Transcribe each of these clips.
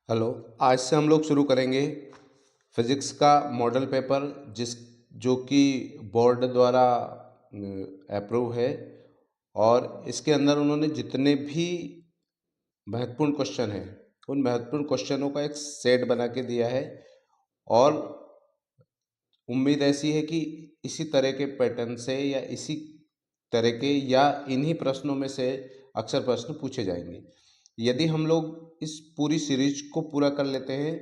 Hello. आज से हम लोग शुरू करेंगे फिज़िक्स का मॉडल पेपर जो कि बोर्ड द्वारा अप्रूव है। और इसके अंदर उन्होंने जितने भी महत्वपूर्ण क्वेश्चन हैं उन महत्वपूर्ण क्वेश्चनों का एक सेट बना के दिया है। और उम्मीद ऐसी है कि इसी तरह के पैटर्न से या इसी तरह के या इन्हीं प्रश्नों में से अक्सर प्रश्न पूछे जाएंगे। यदि हम लोग इस पूरी सीरीज को पूरा कर लेते हैं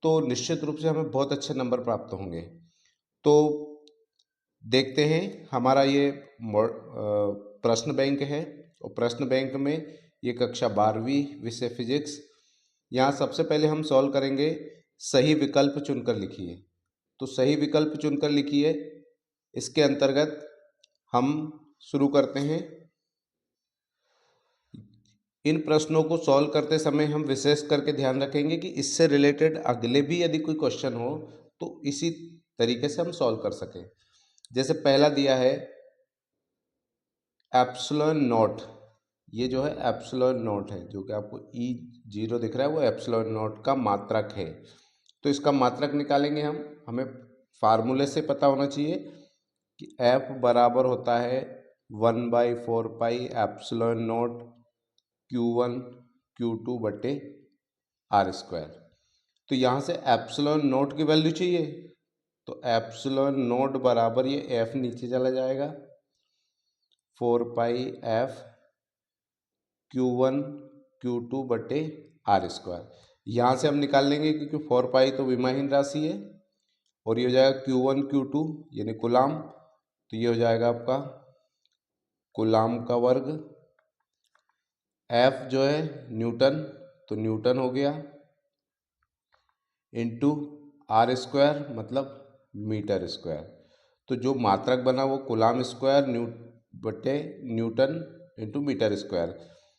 तो निश्चित रूप से हमें बहुत अच्छे नंबर प्राप्त होंगे। तो देखते हैं, हमारा ये प्रश्न बैंक है और प्रश्न बैंक में ये कक्षा 12वीं विषय फिजिक्स। यहाँ सबसे पहले हम सॉल्व करेंगे सही विकल्प चुनकर लिखिए। तो सही विकल्प चुनकर लिखिए, इसके अंतर्गत हम शुरू करते हैं। इन प्रश्नों को सॉल्व करते समय हम विशेष करके ध्यान रखेंगे कि इससे रिलेटेड अगले भी यदि कोई क्वेश्चन हो तो इसी तरीके से हम सॉल्व कर सकें। जैसे पहला दिया है एप्सिलॉन नॉट। ये जो है एप्सिलॉन नॉट है, जो कि आपको E0 दिख रहा है, वो एप्सिलॉन नॉट का मात्रक है। तो इसका मात्रक निकालेंगे हमें फार्मूले से पता होना चाहिए कि F बराबर होता है 1/4 एप्सिलॉन नॉट Q1 Q2 बटे आर स्क्वायर। तो यहाँ से एप्सिलॉन नॉट की वैल्यू चाहिए, तो एप्सिलॉन नॉट बराबर ये F नीचे चला जाएगा 4πF Q1 Q2 बटे आर स्क्वायर। यहाँ से हम निकाल लेंगे क्योंकि 4π तो विमाहीन राशि है और ये हो जाएगा Q1 Q2 यानी कूलाम। तो ये हो जाएगा आपका कूलाम का वर्ग। F जो है न्यूटन, तो न्यूटन हो गया, इंटू आर स्क्वायर मतलब मीटर स्क्वायर। तो जो मात्रक बना वो कूलाम स्क्वायर बटे न्यूटन इंटू मीटर स्क्वायर।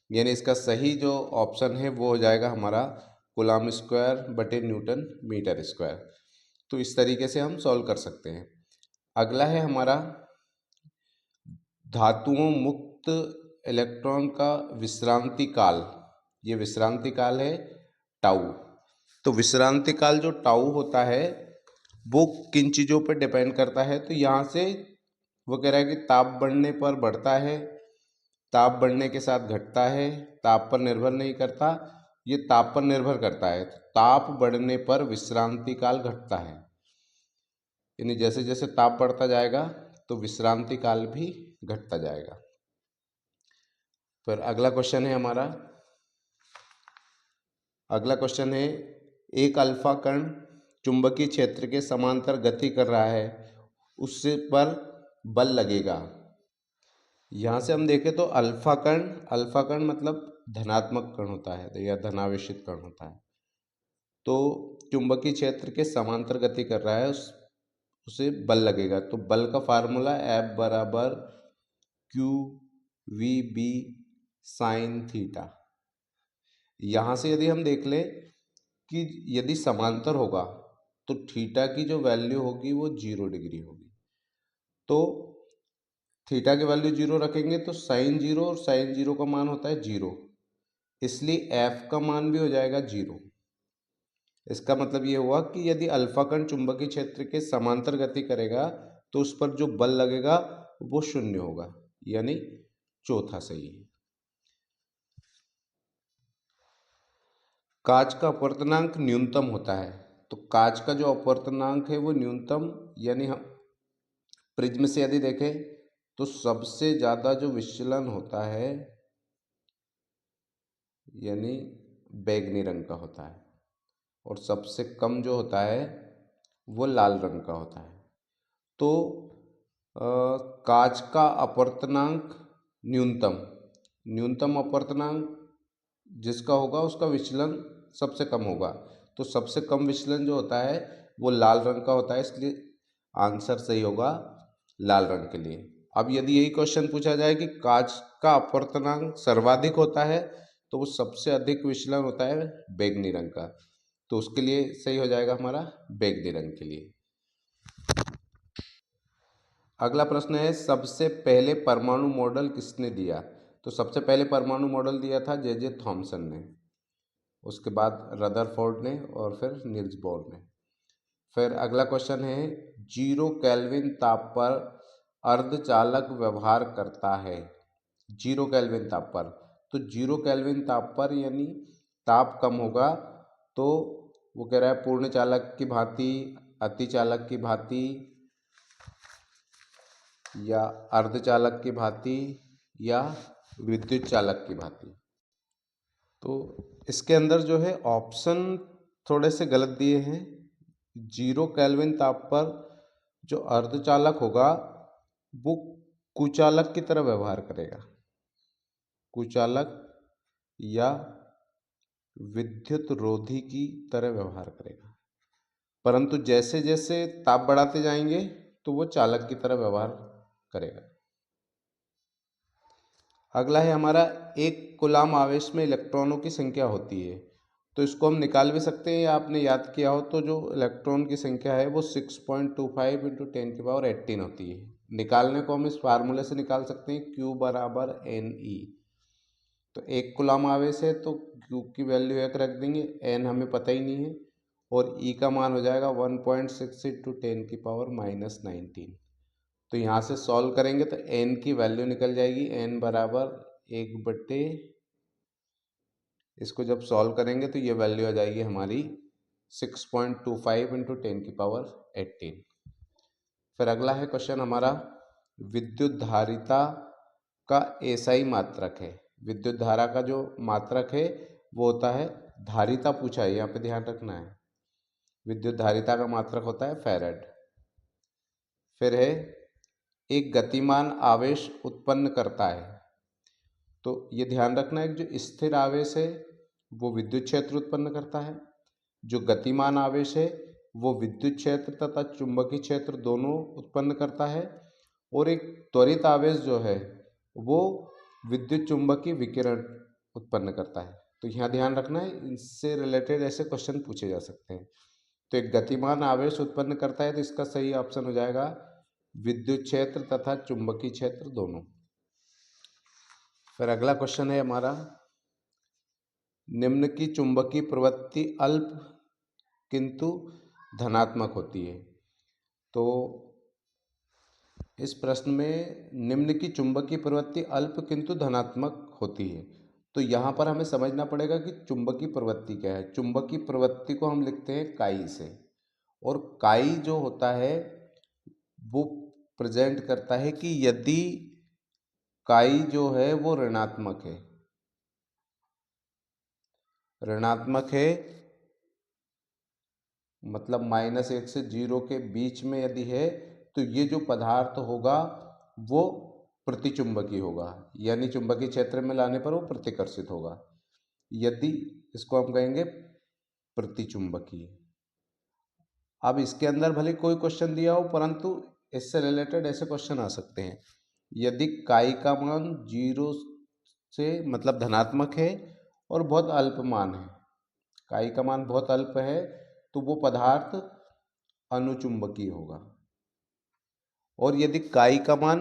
यानी इसका सही जो ऑप्शन है वो हो जाएगा हमारा कूलाम स्क्वायर बटे न्यूटन मीटर स्क्वायर। तो इस तरीके से हम सॉल्व कर सकते हैं। अगला है हमारा धातुओं मुक्त इलेक्ट्रॉन का विश्रांति काल। ये विश्रांति काल है टाउ। तो विश्रांति काल जो टाउ होता है वो किन चीज़ों पर डिपेंड करता है। तो यहाँ से वो कह रहा है कि ताप बढ़ने पर बढ़ता है, ताप बढ़ने के साथ घटता है, ताप पर निर्भर नहीं करता। ये ताप पर निर्भर करता है। तो ताप बढ़ने पर विश्रांति काल घटता है, यानी जैसे जैसे ताप बढ़ता जाएगा तो विश्रांति काल भी घटता जाएगा। फिर अगला क्वेश्चन है हमारा, अगला क्वेश्चन है एक अल्फा कण चुंबकीय क्षेत्र के समांतर गति कर रहा है, उससे पर बल लगेगा। यहाँ से हम देखें तो अल्फा कण मतलब धनात्मक कण होता है या धनावेशित कण होता है। तो चुंबकीय क्षेत्र के समांतर गति कर रहा है, उसे बल लगेगा। तो बल का फार्मूला F बराबर QVB साइन थीटा। यहाँ से यदि हम देख लें कि यदि समांतर होगा तो थीटा की जो वैल्यू होगी वो 0 डिग्री होगी। तो थीटा की वैल्यू 0 रखेंगे तो साइन 0 और साइन 0 का मान होता है 0, इसलिए F का मान भी हो जाएगा 0। इसका मतलब ये हुआ कि यदि अल्फा कण चुंबकीय क्षेत्र के समांतर गति करेगा तो उस पर जो बल लगेगा वो 0 होगा, यानी चौथा सही है। कांच का अपवर्तनांक न्यूनतम होता है। तो कांच का जो अपवर्तनांक है वो न्यूनतम, यानी हम प्रिज्म से यदि देखें तो सबसे ज़्यादा जो विचलन होता है यानी बैगनी रंग का होता है और सबसे कम जो होता है वो लाल रंग का होता है। तो कांच का अपवर्तनांक न्यूनतम अपवर्तनांक जिसका होगा उसका विचलन सबसे कम होगा। तो सबसे कम विचलन जो होता है वो लाल रंग का होता है, इसलिए आंसर सही होगा लाल रंग के लिए। अब यदि यही क्वेश्चन पूछा जाए कि कांच का अपवर्तनांक सर्वाधिक होता है तो वो सबसे अधिक विचलन होता है बैगनी रंग का, तो उसके लिए सही हो जाएगा हमारा बैगनी रंग के लिए। अगला प्रश्न है सबसे पहले परमाणु मॉडल किसने दिया। तो सबसे पहले परमाणु मॉडल दिया था जे थॉमसन ने उसके बाद रदरफोर्ड ने और फिर नील्स बोर ने। फिर अगला क्वेश्चन है 0 केल्विन ताप पर अर्धचालक व्यवहार करता है। 0 केल्विन ताप पर, तो 0 केल्विन ताप पर यानी ताप कम होगा, तो वो कह रहा है पूर्ण चालक की भांति, अति चालक की भांति या अर्धचालक की भांति या विद्युत चालक की भांति। तो इसके अंदर जो है ऑप्शन थोड़े से गलत दिए हैं। 0 केल्विन ताप पर जो अर्धचालक होगा वो कुचालक की तरह व्यवहार करेगा, कुचालक या विद्युत रोधी की तरह व्यवहार करेगा, परंतु जैसे जैसे ताप बढ़ाते जाएंगे तो वो चालक की तरह व्यवहार करेगा। अगला है हमारा 1 कूलाम आवेश में इलेक्ट्रॉनों की संख्या होती है। तो इसको हम निकाल भी सकते हैं, या आपने याद किया हो तो जो इलेक्ट्रॉन की संख्या है वो 6.25 × 10⁻18 होती है। निकालने को हम इस फार्मूले से निकाल सकते हैं, Q = Ne। तो 1 कूलाम आवेश है तो Q की वैल्यू 1 रख देंगे, N हमें पता ही नहीं है, और E का मान हो जाएगा 1.6 × 10⁻19। तो यहाँ से सॉल्व करेंगे तो n की वैल्यू निकल जाएगी, n बराबर 1/, इसको जब सॉल्व करेंगे तो ये वैल्यू आ जाएगी हमारी 6.25 × 10⁻18। फिर अगला है क्वेश्चन हमारा विद्युत धारिता का एसआई मात्रक है। विद्युत धारा का जो मात्रक है वो होता है, धारिता पूछा है यहाँ पे ध्यान रखना है, विद्युत धारिता का मात्रक होता है फैराड। फिर है एक गतिमान आवेश उत्पन्न करता है। तो ये ध्यान रखना है कि जो स्थिर आवेश है वो विद्युत क्षेत्र उत्पन्न करता है, जो गतिमान आवेश है वो विद्युत क्षेत्र तथा चुंबकीय क्षेत्र दोनों उत्पन्न करता है, और एक त्वरित आवेश जो है वो विद्युत चुंबकीय विकिरण उत्पन्न करता है। तो यहाँ ध्यान रखना है, इससे रिलेटेड ऐसे क्वेश्चन पूछे जा सकते हैं। तो एक गतिमान आवेश उत्पन्न करता है तो इसका सही ऑप्शन हो जाएगा विद्युत क्षेत्र तथा चुंबकीय क्षेत्र दोनों। फिर अगला क्वेश्चन है हमारा निम्न की चुंबकीय प्रवृत्ति अल्प किंतु धनात्मक होती है। तो इस प्रश्न में निम्न की चुंबकीय प्रवृत्ति अल्प किंतु धनात्मक होती है। तो यहाँ पर हमें समझना पड़ेगा कि चुंबकीय प्रवृत्ति क्या है। चुंबकीय प्रवृत्ति को हम लिखते हैं काई से, और काई जो होता है वो प्रेजेंट करता है कि यदि काई जो है वो ऋणात्मक है, ऋणात्मक है मतलब -1 से 0 के बीच में यदि है, तो ये जो पदार्थ होगा वो प्रतिचुंबकीय होगा, यानी चुंबकीय क्षेत्र में लाने पर वो प्रतिकर्षित होगा। यदि इसको हम कहेंगे प्रतिचुंबकीय। अब इसके अंदर भले कोई क्वेश्चन दिया हो, परंतु इससे रिलेटेड ऐसे क्वेश्चन आ सकते हैं। यदि काई का मान 0 से मतलब धनात्मक है और बहुत अल्प मान है, काई का मान बहुत अल्प है, तो वो पदार्थ अनुचुंबकीय होगा। और यदि काई का मान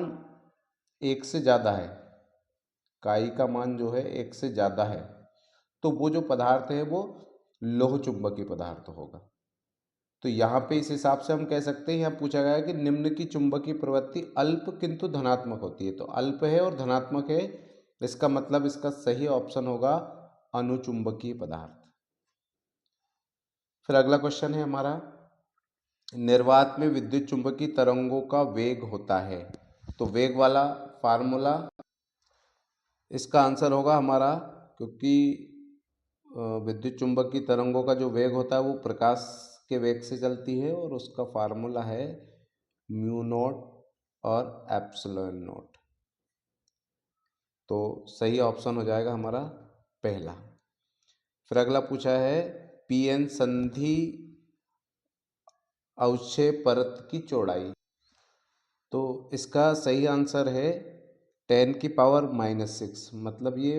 1 से ज़्यादा है, काई का मान जो है 1 से ज़्यादा है, तो वो जो पदार्थ है वो लोह चुंबकीय पदार्थ होगा। तो यहाँ पे इस हिसाब से हम कह सकते हैं, यहाँ पूछा गया है कि निम्न की चुंबकीय प्रवृत्ति अल्प किंतु धनात्मक होती है। तो अल्प है और धनात्मक है, इसका मतलब इसका सही ऑप्शन होगा अनुचुंबकीय पदार्थ। फिर अगला क्वेश्चन है हमारा निर्वात में विद्युत चुंबकीय तरंगों का वेग होता है। तो वेग वाला फार्मूला इसका आंसर होगा हमारा, क्योंकि विद्युत चुंबकीय तरंगों का जो वेग होता है वो प्रकाश के वेग से चलती है, और उसका फार्मूला है μ0 और ε0। तो सही ऑप्शन हो जाएगा हमारा पहला। फिर अगला पूछा है पीएन संधि अवक्षय परत की चौड़ाई। तो इसका सही आंसर है 10⁻⁻6, मतलब ये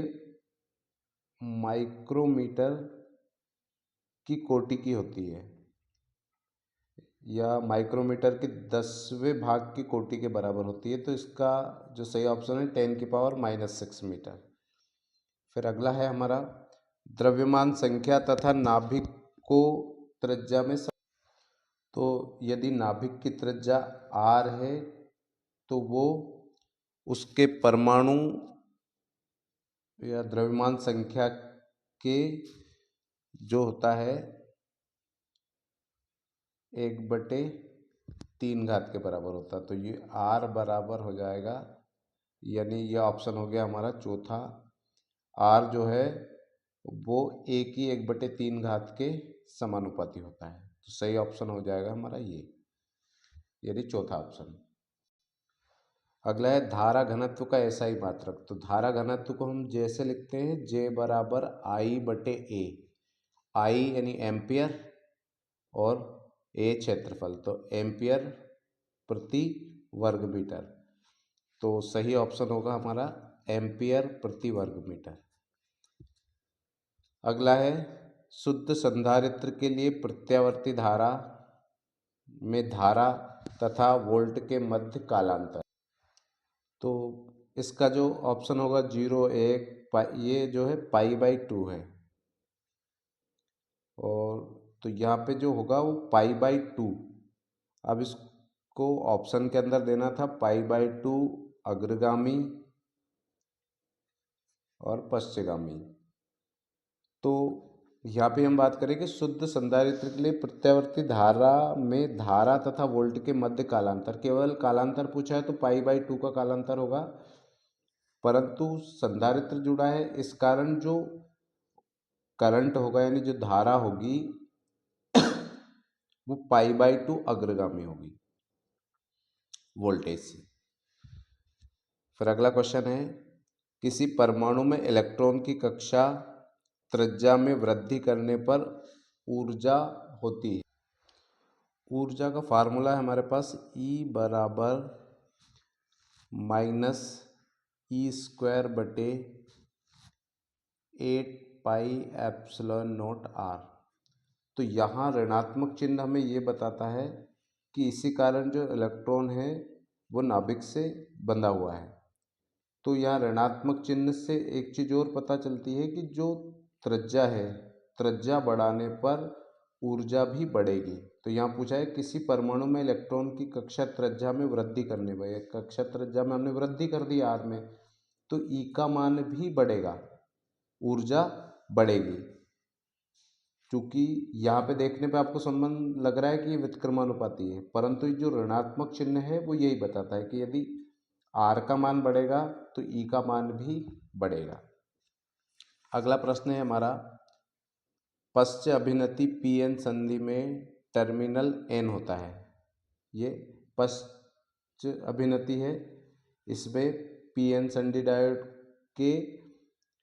माइक्रोमीटर की कोटि की होती है, या माइक्रोमीटर के 10वें भाग की कोटि के बराबर होती है। तो इसका जो सही ऑप्शन है 10⁻⁻6 मीटर। फिर अगला है हमारा द्रव्यमान संख्या तथा नाभिक को त्रिज्या में तो यदि नाभिक की त्रिज्या r है तो वो उसके परमाणु या द्रव्यमान संख्या के जो होता है 1/3 घात के बराबर होता है। तो ये r बराबर हो जाएगा, यानी ये ऑप्शन हो गया हमारा चौथा। r जो है वो a की 1/3 घात के समानुपाती होता है। तो सही ऑप्शन हो जाएगा हमारा ये, यानी चौथा ऑप्शन। अगला है धारा घनत्व का ऐसा ही मात्रक। तो धारा घनत्व को हम जैसे लिखते हैं J बराबर I/A। I यानी एम्पियर और A क्षेत्रफल, तो एम्पियर प्रति वर्ग मीटर। तो सही ऑप्शन होगा हमारा एम्पियर प्रति वर्ग मीटर। अगला है शुद्ध संधारित्र के लिए प्रत्यावर्ती धारा में धारा तथा वोल्ट के मध्य कालांतर। तो इसका जो ऑप्शन होगा 0, 1, ये जो है π/2 है, और तो यहाँ पे जो होगा वो π/2। अब इसको ऑप्शन के अंदर देना था π/2 अग्रगामी और पश्चगामी। तो यहाँ पे हम बात करें कि शुद्ध संधारित्र के लिए प्रत्यावर्ती धारा में धारा तथा वोल्ट के मध्य कालांतर, केवल कालांतर पूछा है तो π/2 का कालांतर होगा, परंतु संधारित्र जुड़ा है इस कारण जो करंट होगा यानी जो धारा होगी वो π/2 अग्रगामी होगी वोल्टेज से। फिर अगला क्वेश्चन है किसी परमाणु में इलेक्ट्रॉन की कक्षा त्रिज्या में वृद्धि करने पर ऊर्जा होती है। ऊर्जा का फार्मूला है हमारे पास E बराबर -e²/8πε0r। तो यहाँ ऋणात्मक चिन्ह हमें ये बताता है कि इसी कारण जो इलेक्ट्रॉन है वो नाभिक से बंधा हुआ है। तो यहाँ ऋणात्मक चिन्ह से एक चीज़ और पता चलती है कि जो त्रिज्या है, त्रिज्या बढ़ाने पर ऊर्जा भी बढ़ेगी। तो यहाँ पूछा है किसी परमाणु में इलेक्ट्रॉन की कक्षा त्रिज्या में वृद्धि करने पर, कक्षा त्रिज्या में हमने वृद्धि कर दी r में, तो E का मान भी बढ़ेगा, ऊर्जा बढ़ेगी। क्योंकि यहाँ पे देखने पे आपको संबंध लग रहा है कि ये व्युत्क्रमानुपाती है, परंतु जो ऋणात्मक चिन्ह है वो यही बताता है कि यदि r का मान बढ़ेगा तो E का मान भी बढ़ेगा। अगला प्रश्न है हमारा पश्च अभिनति Pn संधि में टर्मिनल N होता है। ये पश्च अभिनति है, इसमें Pn संधि डायोड के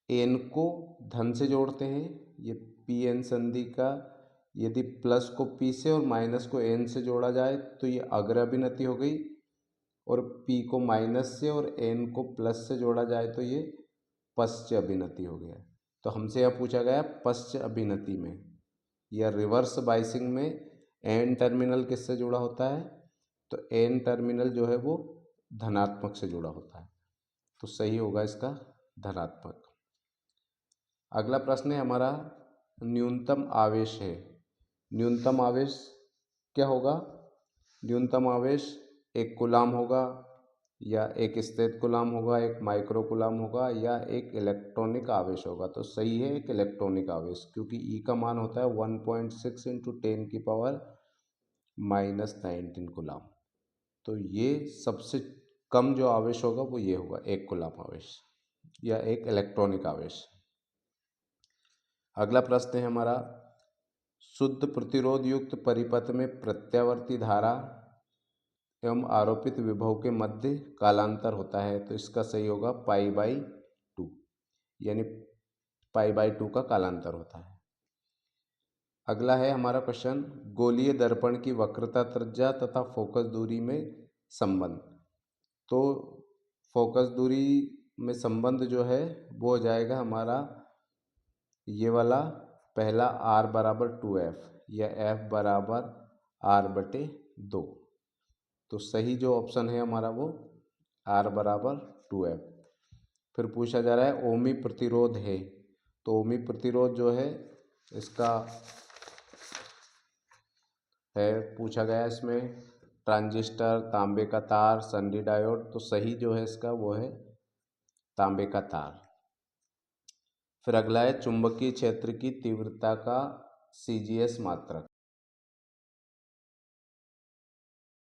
N को धन से जोड़ते हैं। ये Pn संधि का यदि प्लस को P से और माइनस को N से जोड़ा जाए तो ये अग्र अभिनति हो गई, और P को माइनस से और N को प्लस से जोड़ा जाए तो ये पश्च अभिनति हो गया। तो हमसे यह पूछा गया पश्च अभिनति में या रिवर्स बाइसिंग में N टर्मिनल किससे जुड़ा होता है, तो N टर्मिनल जो है वो धनात्मक से जुड़ा होता है। तो सही होगा इसका धनात्मक। अगला प्रश्न है हमारा न्यूनतम आवेश है। न्यूनतम आवेश क्या होगा? न्यूनतम आवेश एक कूलाम होगा, या एक स्थित कूलाम होगा, एक माइक्रो कूलाम होगा, या एक इलेक्ट्रॉनिक आवेश होगा। तो सही है एक इलेक्ट्रॉनिक आवेश, क्योंकि E का मान होता है 1.6 × 10⁻⁻19 कूलाम। तो ये सबसे कम जो आवेश होगा वो ये होगा, एक कूलाम आवेश या एक इलेक्ट्रॉनिक आवेश। अगला प्रश्न है हमारा शुद्ध प्रतिरोध युक्त परिपथ में प्रत्यावर्ती धारा एवं आरोपित विभव के मध्य कालांतर होता है। तो इसका सही होगा π/2, यानी π/2 का कालांतर होता है। अगला है हमारा क्वेश्चन गोलीय दर्पण की वक्रता त्रिज्या तथा फोकस दूरी में संबंध। तो फोकस दूरी में संबंध जो है वो हो जाएगा हमारा ये वाला पहला r बराबर 2f या f बराबर r/2। तो सही जो ऑप्शन है हमारा वो r बराबर 2f। फिर पूछा जा रहा है ओमी प्रतिरोध है। तो ओमी प्रतिरोध जो है इसका है पूछा गया इसमें ट्रांजिस्टर, तांबे का तार, सन्नी डायोड। तो सही जो है इसका वो है तांबे का तार। फिर अगला है चुंबकीय क्षेत्र की तीव्रता का CGS मात्रक।